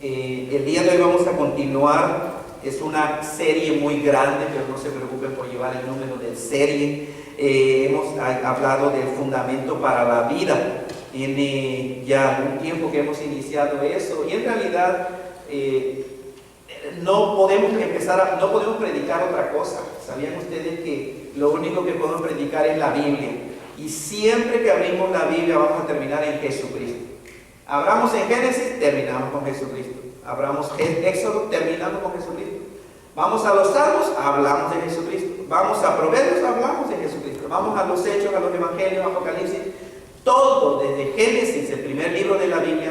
El día de hoy vamos a continuar. Es una serie muy grande, pero no se preocupen por llevar el número de serie. Hemos hablado del fundamento para la vida. Tiene ya un tiempo que hemos iniciado eso y en realidad no podemos predicar otra cosa. ¿Sabían ustedes que lo único que podemos predicar es la Biblia? Y siempre que abrimos la Biblia vamos a terminar en Jesucristo. Abramos en Génesis, terminamos con Jesucristo. Abramos en Éxodo, terminamos con Jesucristo. Vamos a los Salmos, hablamos de Jesucristo. Vamos a Proverbios, hablamos de Jesucristo. Vamos a los Hechos, a los Evangelios, a Apocalipsis. Todo, desde Génesis, el primer libro de la Biblia,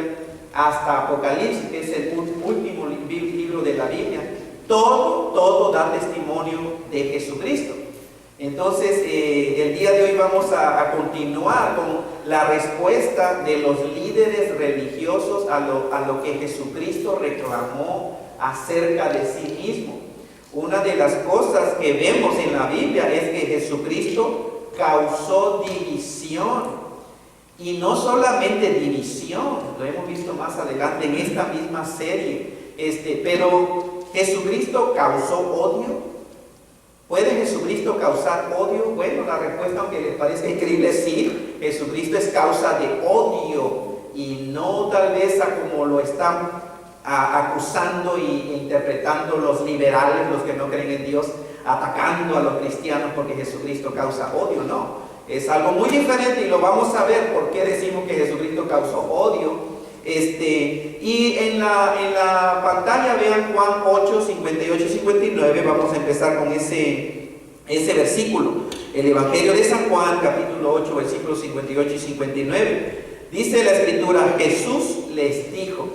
hasta Apocalipsis, que es el último libro de la Biblia, todo da testimonio de Jesucristo. Entonces, el día de hoy vamos a continuar con la respuesta de los líderes religiosos a lo que Jesucristo reclamó acerca de sí mismo. Una de las cosas que vemos en la Biblia es que Jesucristo causó división. Y no solamente división, lo hemos visto más adelante en esta misma serie, pero Jesucristo causó odio. ¿Puede Jesucristo causar odio? Bueno, la respuesta, aunque les parezca increíble, sí, Jesucristo es causa de odio y no tal vez como lo están acusando e interpretando los liberales, los que no creen en Dios, atacando a los cristianos porque Jesucristo causa odio. No, es algo muy diferente y lo vamos a ver por qué decimos que Jesucristo causó odio. Y en la pantalla vean Juan 8, 58 y 59. Vamos a empezar con ese versículo. El Evangelio de San Juan, capítulo 8, versículos 58 y 59. Dice la Escritura: Jesús les dijo.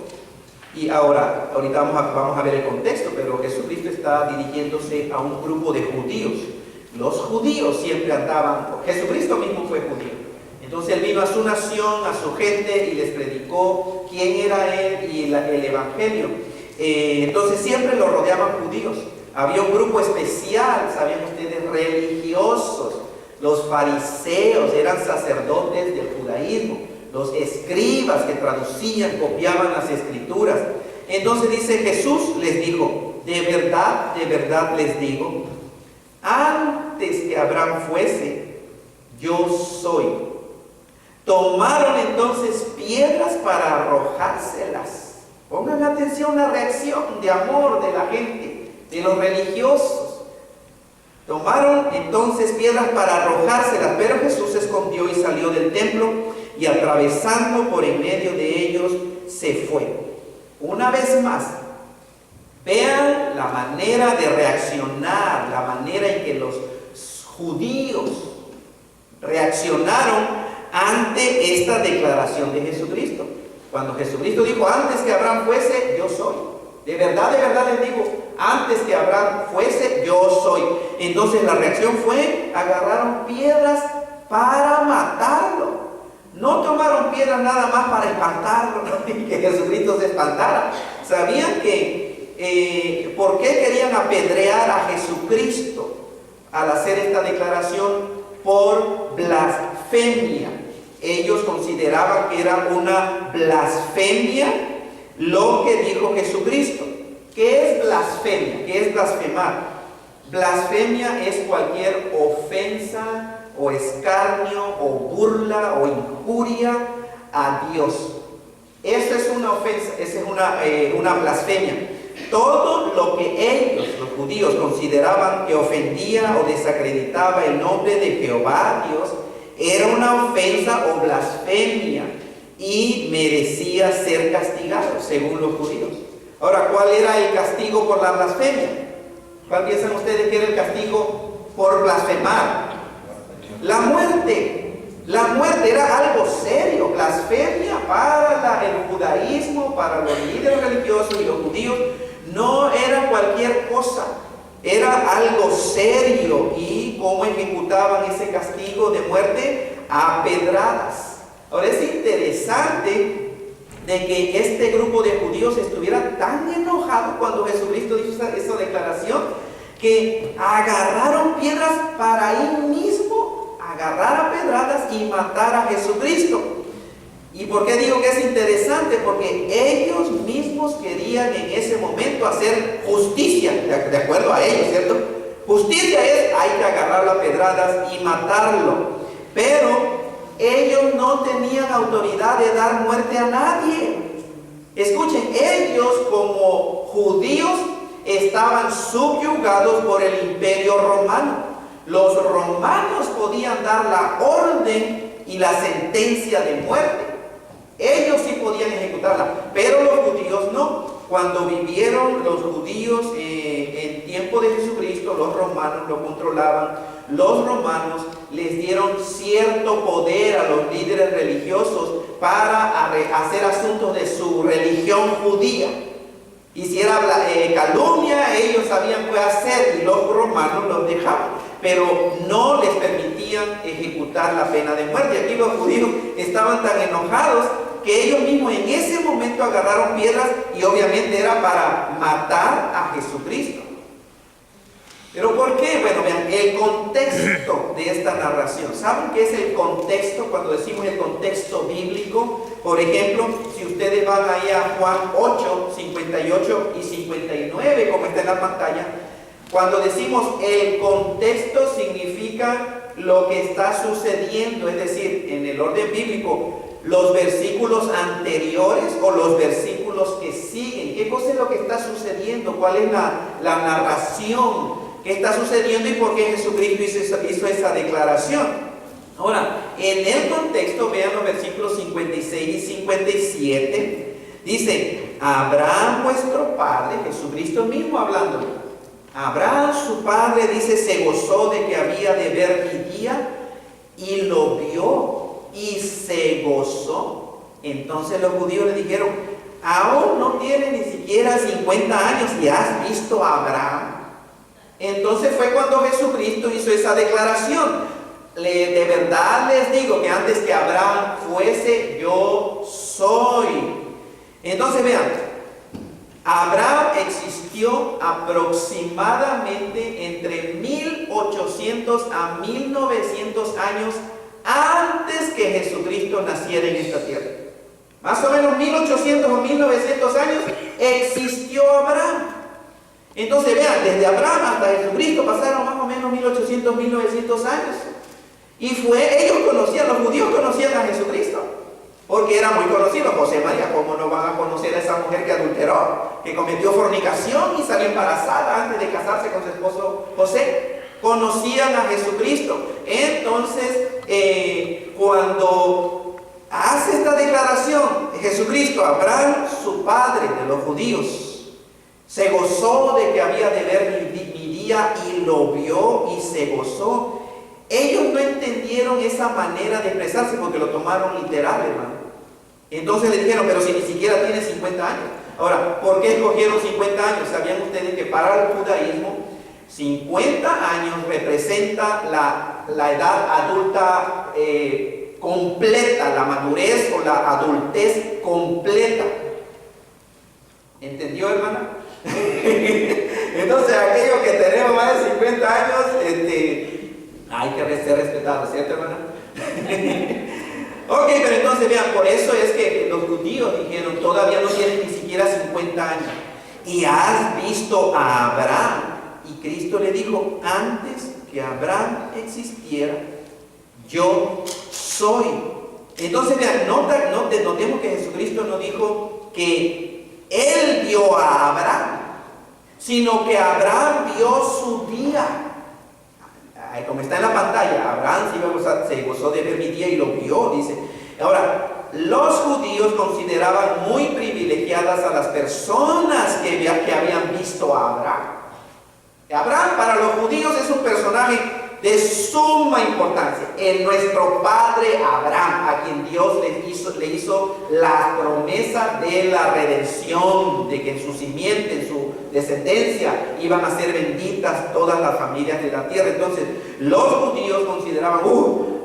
Y ahorita vamos a ver el contexto, pero Jesucristo está dirigiéndose a un grupo de judíos. Los judíos siempre andaban, Jesucristo mismo fue judío. Entonces él vino a su nación, a su gente y les predicó quién era él y el evangelio. Entonces siempre lo rodeaban judíos. Había un grupo especial, sabían ustedes, religiosos. Los fariseos eran sacerdotes del judaísmo. Los escribas que traducían, copiaban las escrituras. Entonces dice: Jesús les dijo: de verdad les digo, antes que Abraham fuese, yo soy. Tomaron entonces piedras para arrojárselas. Pongan atención a la reacción de amor de la gente, de los religiosos. Tomaron entonces piedras para arrojárselas, pero Jesús se escondió y salió del templo y atravesando por en medio de ellos se fue. Una vez más, vean la manera de reaccionar, la manera en que los judíos reaccionaron ante esta declaración de Jesucristo. Cuando Jesucristo dijo: antes que Abraham fuese, yo soy. De verdad les digo, antes que Abraham fuese, yo soy. Entonces la reacción fue: agarraron piedras para matarlo. No tomaron piedras nada más para espantarlo, ¿no? Que Jesucristo se espantara. Sabían que ¿por qué querían apedrear a Jesucristo al hacer esta declaración? Por blasfemia. Ellos consideraban que era una blasfemia lo que dijo Jesucristo. ¿Qué es blasfemia? ¿Qué es blasfemar? Blasfemia es cualquier ofensa o escarnio o burla o injuria a Dios. Eso es una ofensa, esa es una blasfemia. Todo lo que ellos, los judíos, consideraban que ofendía o desacreditaba el nombre de Jehová Dios, era una ofensa o blasfemia y merecía ser castigado, según los judíos. Ahora, ¿cuál era el castigo por la blasfemia? ¿Cuál piensan ustedes que era el castigo por blasfemar? La muerte. La muerte era algo serio. Blasfemia para el judaísmo, para los líderes religiosos y los judíos, no era cualquier cosa. Era algo serio. ¿Y cómo ejecutaban ese castigo de muerte? A pedradas. Ahora es interesante de que este grupo de judíos estuviera tan enojado cuando Jesucristo hizo esa declaración, que agarraron piedras para ahí mismo, agarrar a pedradas y matar a Jesucristo. ¿Y por qué digo que es interesante? Porque ellos mismos querían querían en ese momento hacer justicia, de acuerdo a ellos, ¿cierto? Justicia es, hay que agarrarlo a pedradas y matarlo. Pero ellos no tenían autoridad de dar muerte a nadie. Escuchen, ellos como judíos estaban subyugados por el imperio romano. Los romanos podían dar la orden y la sentencia de muerte. Ellos sí podían ejecutarla, pero los judíos no. Cuando vivieron los judíos en tiempo de Jesucristo, los romanos lo controlaban. Los romanos les dieron cierto poder a los líderes religiosos para hacer asuntos de su religión judía. Y si era calumnia, ellos sabían qué hacer y los romanos los dejaban. Pero no les permitían ejecutar la pena de muerte. Aquí los judíos estaban tan enojados que ellos mismos en ese momento agarraron piedras y obviamente era para matar a Jesucristo. ¿Pero por qué? Bueno, vean, el contexto de esta narración. ¿Saben qué es el contexto cuando decimos el contexto bíblico? Por ejemplo, si ustedes van ahí a Juan 8, 58 y 59, como está en la pantalla, cuando decimos el contexto significa lo que está sucediendo, es decir, en el orden bíblico, los versículos anteriores o los versículos que siguen. ¿Qué cosa es lo que está sucediendo? ¿Cuál es la narración? ¿Qué está sucediendo y por qué Jesucristo hizo esa declaración? Ahora, en el contexto, vean los versículos 56 y 57. Dice, Abraham vuestro padre, Jesucristo mismo hablando. Abraham su padre, dice, se gozó de que había de ver mi día y lo vio y se gozó. Entonces los judíos le dijeron, aún no tiene ni siquiera 50 años y has visto a Abraham. Entonces fue cuando Jesucristo hizo esa declaración. De verdad les digo que antes que Abraham fuese, yo soy. Entonces vean, Abraham existió aproximadamente entre 1800 a 1900 años antes que Jesucristo naciera en esta tierra. Más o menos 1800 o 1900 años existió Abraham. Entonces vean, desde Abraham hasta Jesucristo pasaron más o menos 1800, 1900 años. Y ellos conocían, los judíos conocían a Jesucristo, porque era muy conocido. José María, ¿cómo no van a conocer a esa mujer que adulteró, que cometió fornicación y salió embarazada antes de casarse con su esposo José? Conocían a Jesucristo. Entonces, cuando hace esta declaración, Jesucristo, Abraham, su padre de los judíos, se gozó de que había de ver mi día y lo vio y se gozó. Ellos no entendieron esa manera de expresarse porque lo tomaron literal, hermano. Entonces le dijeron, pero si ni siquiera tiene 50 años. Ahora, ¿por qué escogieron 50 años? ¿Sabían ustedes que para el judaísmo 50 años representa la edad adulta completa, la madurez o la adultez completa? ¿Entendió, hermana? Entonces, aquellos que tenemos más de 50 años, hay que ser respetados, ¿cierto, hermana? Ok, pero entonces vean, por eso es que los judíos dijeron, todavía no tienen ni siquiera 50 años. Y has visto a Abraham. Y Cristo le dijo, antes que Abraham existiera, yo soy. Entonces vean, notemos que Jesucristo no dijo que Él vio a Abraham, sino que Abraham vio su día. Como está en la pantalla, Abraham se gozó de ver mi día y lo vio, dice. Ahora, los judíos consideraban muy privilegiadas a las personas que habían visto a Abraham. Abraham para los judíos es un personaje de suma importancia. Nuestro padre Abraham, a quien Dios le hizo la promesa de la redención, de que en su simiente, en su descendencia, iban a ser benditas todas las familias de la tierra. Entonces, los judíos consideraban,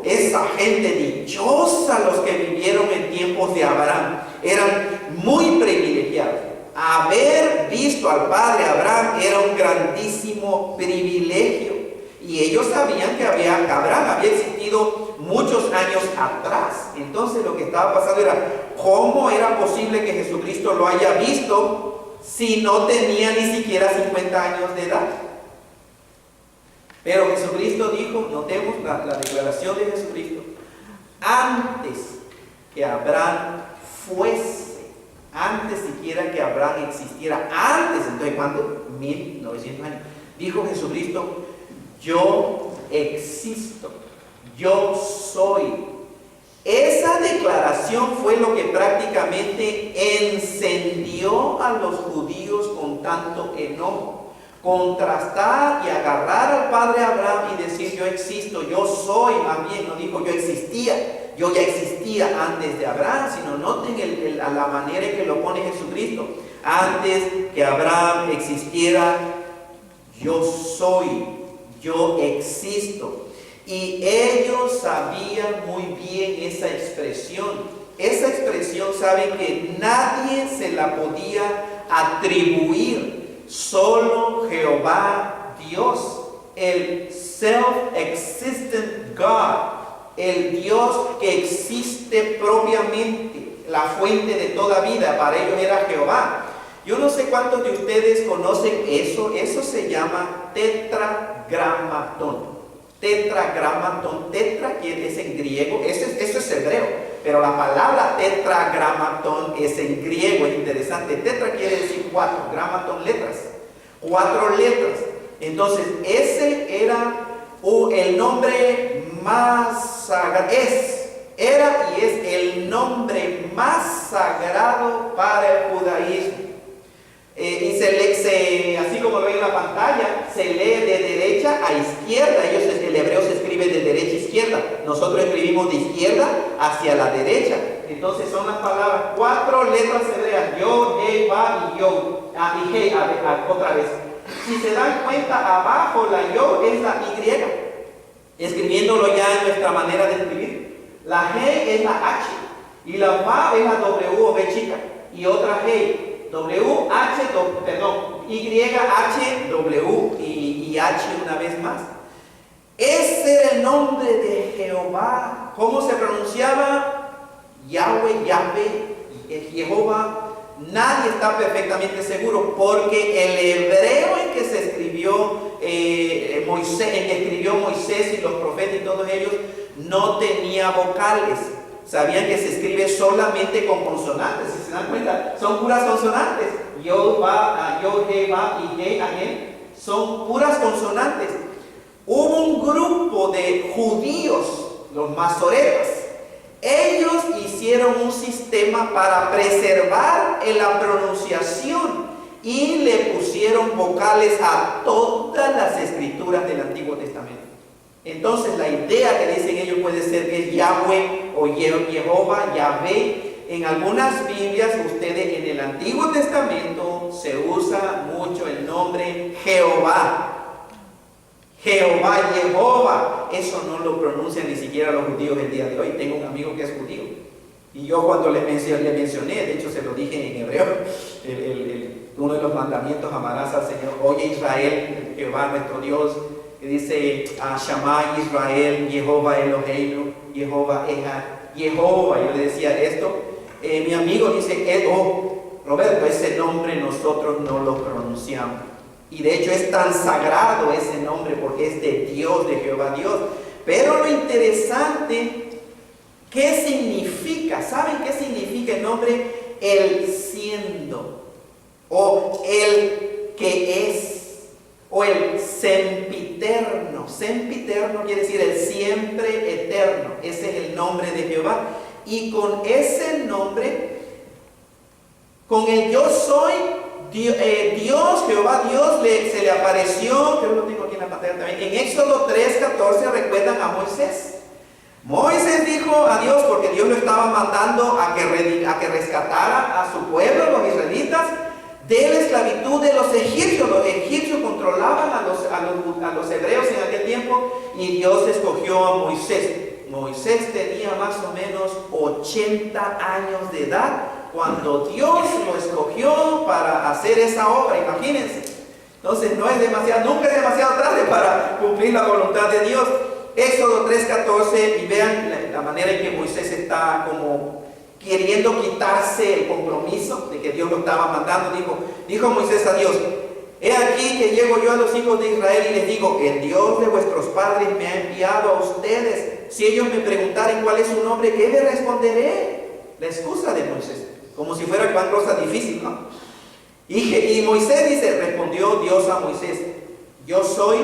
esa gente dichosa, los que vivieron en tiempos de Abraham, eran muy privilegiados. Haber visto al padre Abraham era un grandísimo privilegio. Y ellos sabían que Abraham había existido muchos años atrás. Entonces lo que estaba pasando era, ¿cómo era posible que Jesucristo lo haya visto si no tenía ni siquiera 50 años de edad? Pero Jesucristo dijo, notemos la declaración de Jesucristo, antes que Abraham fuese, antes siquiera que Abraham existiera, antes, entonces ¿cuánto? 1900 años. Dijo Jesucristo, yo existo, yo soy. Esa declaración fue lo que prácticamente encendió a los judíos con tanto enojo. Contrastar y agarrar al padre Abraham y decir yo existo, yo soy, más bien no dijo yo existía, yo ya existía antes de Abraham, sino noten la manera en que lo pone Jesucristo. Antes que Abraham existiera, yo soy, yo existo. Y ellos sabían muy bien esa expresión. Esa expresión saben que nadie se la podía atribuir. Solo Jehová Dios, el self-existent God, el Dios que existe propiamente, la fuente de toda vida, para ellos era Jehová. Yo no sé cuántos de ustedes conocen eso se llama tetragramatón. Tetragramatón, tetra que es en griego, eso es hebreo, pero la palabra tetragramatón es en griego, es interesante. Tetra quiere decir 4, gramatón letras, 4 letras. Entonces ese era el nombre más sagrado, era y es el nombre más sagrado para el judaísmo. Y así como lo ven en la pantalla, se lee de derecha a izquierda. El hebreo se escribe de derecha a izquierda. Nosotros escribimos de izquierda hacia la derecha. Entonces son las palabras, 4 letras hebreas, Yod, Hei, Vav y Yod. Y Hei, otra vez. Si se dan cuenta, abajo la Yod es la Y. Escribiéndolo ya en nuestra manera de escribir. La Hei es la H. Y la Vav es la W o B chica. Y otra Hei. W, H, Y, H, W y H una vez más. Ese era el nombre de Jehová. ¿Cómo se pronunciaba? Yahweh, Jehová. Nadie está perfectamente seguro porque el hebreo en que se escribió Moisés, en que escribió Moisés y los profetas y todos ellos, no tenía vocales. Sabían que se escribe solamente con consonantes. Si se dan cuenta, son puras consonantes. Yod, Va, Yod, He, Va y He, Ahen. Son puras consonantes. Hubo un grupo de judíos, los masoretas. Ellos hicieron un sistema para preservar la pronunciación y le pusieron vocales a todas las escrituras del Antiguo Testamento. Entonces la idea que dicen ellos puede ser que es Yahweh o Jehová, Yahvé. En algunas Biblias, ustedes en el Antiguo Testamento se usa mucho el nombre Jehová. Jehová, Jehová. Eso no lo pronuncian ni siquiera los judíos el día de hoy. Tengo un amigo que es judío. Y yo cuando le mencioné, de hecho se lo dije en hebreo, uno de los mandamientos, amarás al Señor. Oye Israel, Jehová nuestro Dios. Que dice Shammah Israel, Jehová Eloheinu, Jehová Ejad, Jehová. Yo le decía esto. Mi amigo dice, Roberto, ese nombre nosotros no lo pronunciamos. Y de hecho es tan sagrado ese nombre porque es de Dios, de Jehová Dios. Pero lo interesante, ¿qué significa? ¿Saben qué significa el nombre? El siendo, o el que es, o el sempiterno. Sempiterno quiere decir el siempre eterno. Ese es el nombre de Jehová. Y con ese nombre, con el yo soy, Dios, Jehová Dios, se le apareció, yo lo tengo aquí en la pantalla también, en Éxodo 3:14, recuerdan a Moisés. Moisés dijo a Dios, porque Dios lo estaba mandando a que rescatara a su pueblo, los israelitas, de la esclavitud de los egipcios. Los egipcios controlaban a los hebreos en aquel tiempo y Dios escogió a Moisés. Moisés tenía más o menos 80 años de edad cuando Dios lo escogió para hacer esa obra, imagínense. Entonces no es demasiado, nunca es demasiado tarde para cumplir la voluntad de Dios. Éxodo 3:14, y vean la manera en que Moisés está como queriendo quitarse el compromiso de que Dios lo estaba mandando, dijo Moisés a Dios: he aquí que llego yo a los hijos de Israel y les digo: el Dios de vuestros padres me ha enviado a ustedes. Si ellos me preguntaren cuál es su nombre, ¿qué les responderé? La excusa de Moisés, como si fuera cual cosa difícil, ¿no? Y Moisés dice, respondió Dios a Moisés: yo soy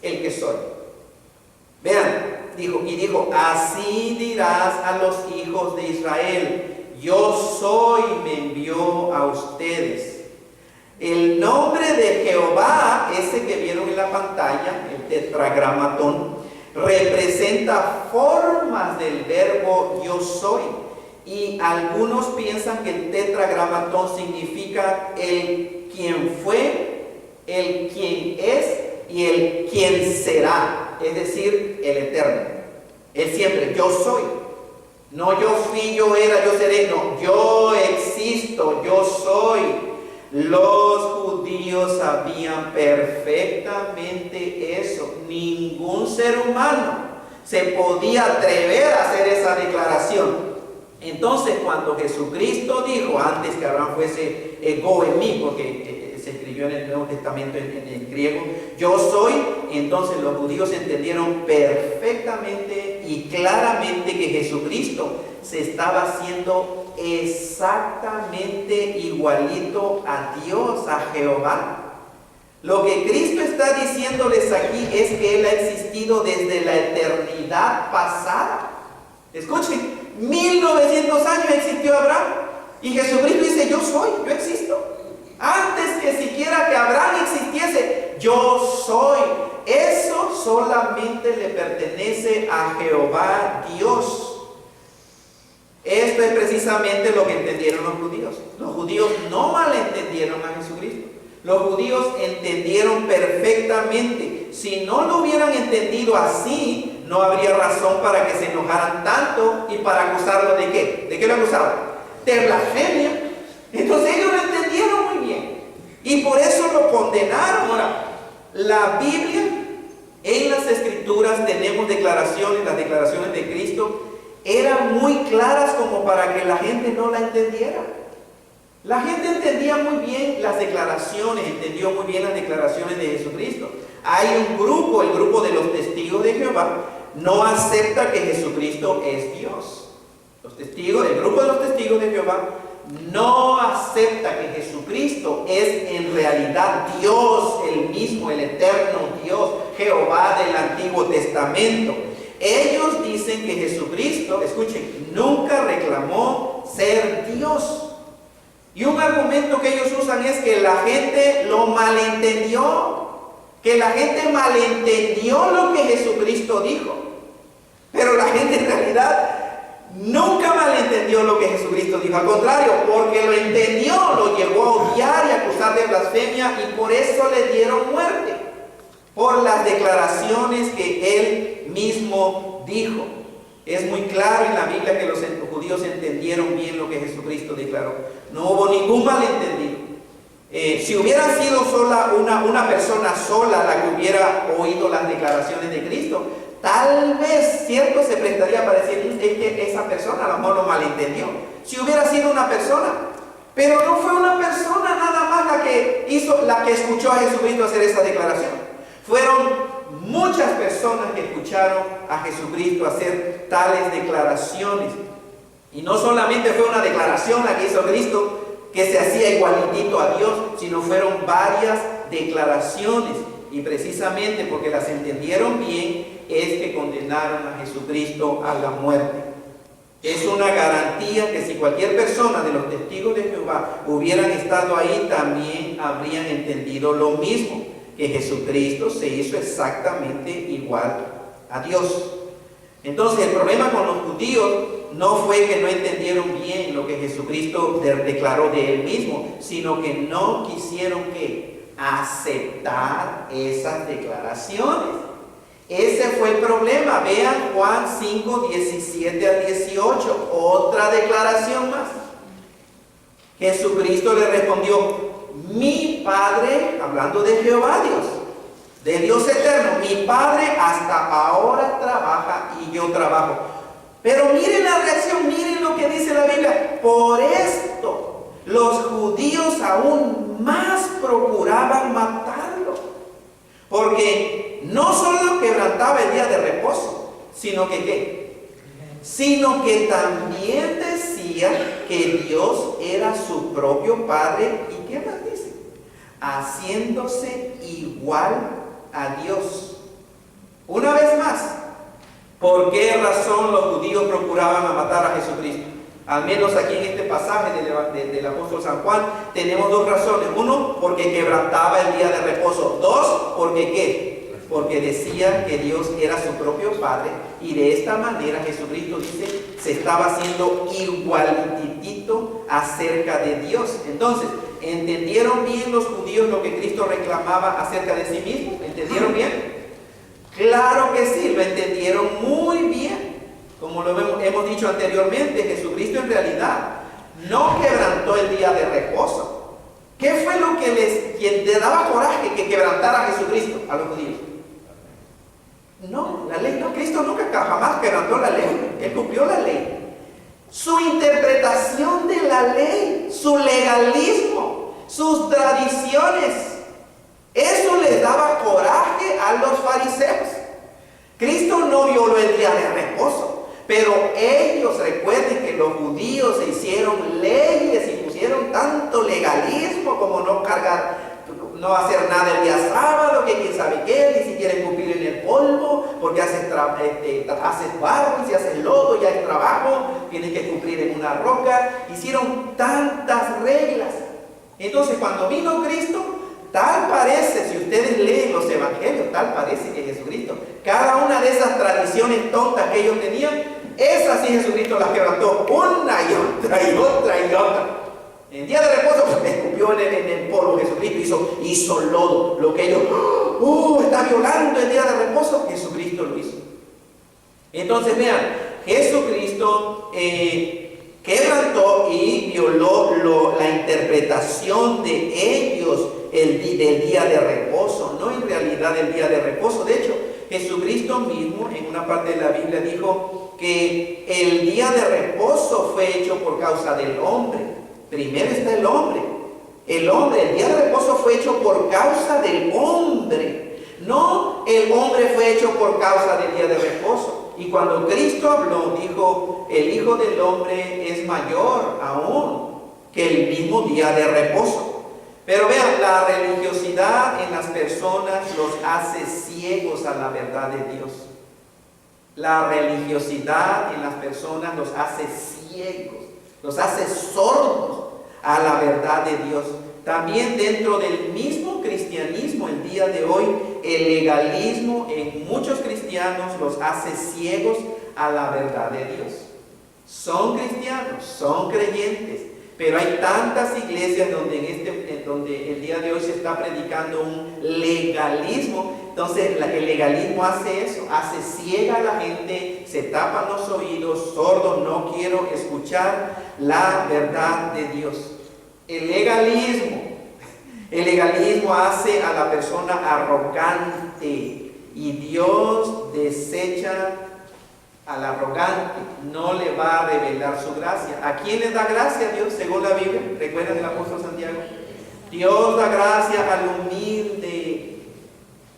el que soy. Vean, dijo, así dirás a los hijos de Israel: yo soy, me envió a ustedes. El nombre de Jehová, ese que vieron en la pantalla, el tetragramatón, representa formas del verbo yo soy. Y algunos piensan que el tetragramatón significa el quien fue, el quien es y el quien será, es decir, el eterno. Es siempre yo soy. No yo fui, yo era, yo seré, no, yo existo, yo soy. Los judíos sabían perfectamente eso. Ningún ser humano se podía atrever a hacer esa declaración. Entonces, cuando Jesucristo dijo, antes que Abraham fuese ego en mí, porque se escribió en el Nuevo Testamento en griego, yo soy, entonces los judíos entendieron perfectamente y claramente que Jesucristo se estaba haciendo exactamente igualito a Dios, a Jehová. Lo que Cristo está diciéndoles aquí es que Él ha existido desde la eternidad pasada. Escuchen, 1900 años existió Abraham y Jesucristo dice: yo soy, yo existo. Antes que siquiera que Abraham existiese, yo soy. Eso solamente le pertenece a Jehová Dios. Esto es precisamente lo que entendieron los judíos. Los judíos no malentendieron a Jesucristo. Los judíos entendieron perfectamente. Si no lo hubieran entendido así, no habría razón para que se enojaran tanto y para acusarlo de ¿qué? ¿De qué lo acusaban? De blasfemia. Entonces ellos lo entendieron muy bien y por eso lo condenaron. Ahora, la Biblia, en las Escrituras tenemos declaraciones, las declaraciones de Cristo eran muy claras como para que la gente no la entendiera. La gente entendía muy bien las declaraciones, entendió muy bien las declaraciones de Jesucristo. Hay un grupo, el grupo de los testigos de Jehová, no acepta que Jesucristo es Dios. El grupo de los testigos de Jehová no acepta que Jesucristo es en realidad Dios, el mismo, el eterno Dios, Jehová del Antiguo Testamento. Ellos dicen que Jesucristo, escuchen, nunca reclamó ser Dios. Y un argumento que ellos usan es que la gente lo malentendió, que la gente malentendió lo que Jesucristo dijo. Pero la gente en realidad nunca malentendió lo que Jesucristo dijo. Al contrario, porque lo entendió, lo llevó a odiar y a acusar de blasfemia y por eso le dieron muerte. Por las declaraciones que él mismo dijo. Es muy claro en la Biblia que los judíos entendieron bien lo que Jesucristo declaró. No hubo ningún malentendido. Si hubiera sido una persona sola la que hubiera oído las declaraciones de Cristo, tal vez, cierto, se prestaría para decir que esa persona a lo mejor lo malentendió. Si hubiera sido una persona, pero no fue una persona nada más la que escuchó a Jesucristo hacer esa declaración. Fueron muchas personas que escucharon a Jesucristo hacer tales declaraciones. Y no solamente fue una declaración la que hizo Cristo, que se hacía igualitito a Dios, sino fueron varias declaraciones. Y precisamente porque las entendieron bien, es que condenaron a Jesucristo a la muerte. Es una garantía que si cualquier persona de los testigos de Jehová hubieran estado ahí, también habrían entendido lo mismo, que Jesucristo se hizo exactamente igual a Dios. Entonces el problema con los judíos no fue que no entendieron bien lo que Jesucristo declaró de él mismo, sino que no quisieron aceptar esas declaraciones. Ese fue el problema. Vean Juan 5, 17 al 18, otra declaración más. Jesucristo le respondió: mi Padre, hablando de Jehová Dios, de Dios eterno, mi Padre hasta ahora trabaja y yo trabajo. Pero miren la reacción, miren lo que dice la Biblia. Por esto los judíos aún más procuraban matarlo, porque no solo quebrantaba el día de reposo, sino que ¿qué? Sino que también decía que Dios era su propio Padre. ¿Y qué más dice? Haciéndose igual a Dios. Una vez más, ¿por qué razón los judíos procuraban matar a Jesucristo? Al menos aquí en este pasaje del apóstol San Juan tenemos dos razones. Uno, porque quebrantaba el día de reposo. Dos, porque ¿qué? Porque decía que Dios era su propio Padre, y de esta manera Jesucristo dice, se estaba haciendo igualitito acerca de Dios. Entonces, ¿entendieron bien los judíos lo que Cristo reclamaba acerca de sí mismo? ¿Entendieron bien? Claro que sí, lo entendieron muy bien. Como lo hemos dicho anteriormente, Jesucristo en realidad no quebrantó el día de reposo. ¿Qué fue lo que le daba coraje que quebrantara a Jesucristo a los judíos? No, la ley no. Cristo nunca jamás quebrantó la ley. Él cumplió la ley. Su interpretación de la ley, su legalismo, sus tradiciones, eso les daba coraje a los fariseos. Cristo no violó el día de reposo, pero ellos, recuerden que los judíos se hicieron leyes y pusieron tanto legalismo como no hacer nada el día sábado, que quién sabe qué, ni siquiera escupir en el polvo, porque haces barro, y si haces lodo ya es trabajo, tienes que escupir en una roca. Hicieron tantas reglas. Entonces cuando vino Cristo, tal parece, si ustedes leen los evangelios, tal parece que Jesucristo, cada una de esas tradiciones tontas que ellos tenían, esas sí Jesucristo las quebrantó una y otra y otra y otra. En el día de reposo escupió en el polvo. Jesucristo hizo lodo. Lo que ellos, está violando el día de reposo, Jesucristo lo hizo. Entonces vean, Jesucristo quebrantó y violó la interpretación de ellos del día de reposo, no en realidad el día de reposo. De hecho, Jesucristo mismo en una parte de la Biblia dijo que el día de reposo fue hecho por causa del hombre. Primero está el hombre. El día de reposo fue hecho por causa del hombre. No el hombre fue hecho por causa del día de reposo. Y cuando Cristo habló, dijo, el Hijo del Hombre es mayor aún que el mismo día de reposo. Pero vean, la religiosidad en las personas los hace ciegos a la verdad de Dios. La religiosidad en las personas los hace ciegos, los hace sordos a la verdad de Dios. También dentro del mismo cristianismo el día de hoy, el legalismo en muchos cristianos los hace ciegos a la verdad de Dios. Son cristianos, son creyentes, pero hay tantas iglesias donde el día de hoy se está predicando un legalismo. Entonces el legalismo hace eso, hace ciega a la gente, se tapan los oídos, sordos, no quiero escuchar la verdad de Dios. El legalismo hace a la persona arrogante, y Dios desecha al arrogante, no le va a revelar su gracia. ¿A quién le da gracia Dios según la Biblia? ¿Recuerdan el apóstol Santiago? Dios da gracia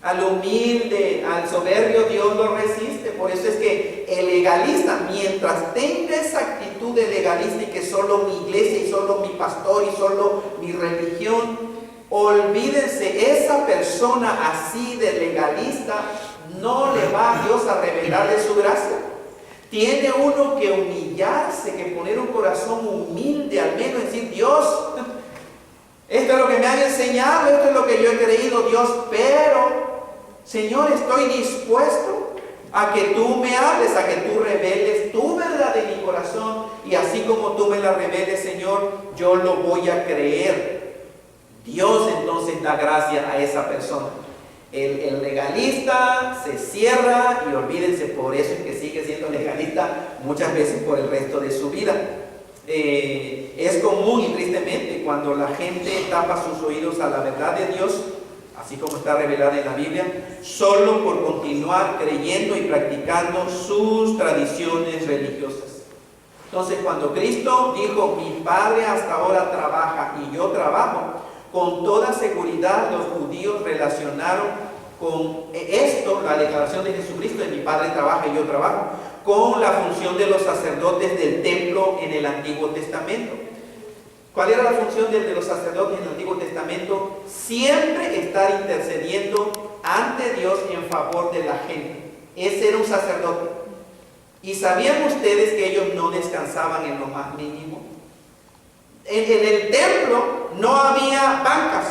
al humilde, al soberbio Dios lo resiste. Por eso es que el legalista, mientras tenga esa actitud de legalista y que solo mi iglesia y solo mi pastor y solo mi religión, olvídense, esa persona así de legalista no le va a Dios a revelarle su gracia. Tiene uno que humillarse, que poner un corazón humilde, al menos decir, Dios, esto es lo que me han enseñado, esto es lo que yo he creído, Dios, pero Señor, estoy dispuesto a que tú me hables, a que tú reveles tu verdad en mi corazón, y así como tú me la reveles, Señor, yo lo voy a creer. Dios entonces da gracia a esa persona. El legalista se cierra, y olvídense, por eso es que sigue siendo legalista muchas veces por el resto de su vida. Es común y tristemente cuando la gente tapa sus oídos a la verdad de Dios, así como está revelada en la Biblia, solo por continuar creyendo y practicando sus tradiciones religiosas. Entonces, cuando Cristo dijo, mi Padre hasta ahora trabaja y yo trabajo, con toda seguridad los judíos relacionaron con esto, la declaración de Jesucristo, de mi Padre trabaja y yo trabajo, con la función de los sacerdotes del templo en el Antiguo Testamento. ¿Cuál era la función de los sacerdotes en el Antiguo Testamento? Siempre estar intercediendo ante Dios en favor de la gente. Ese era un sacerdote. ¿Y sabían ustedes que ellos no descansaban en lo más mínimo? En el templo no había bancas,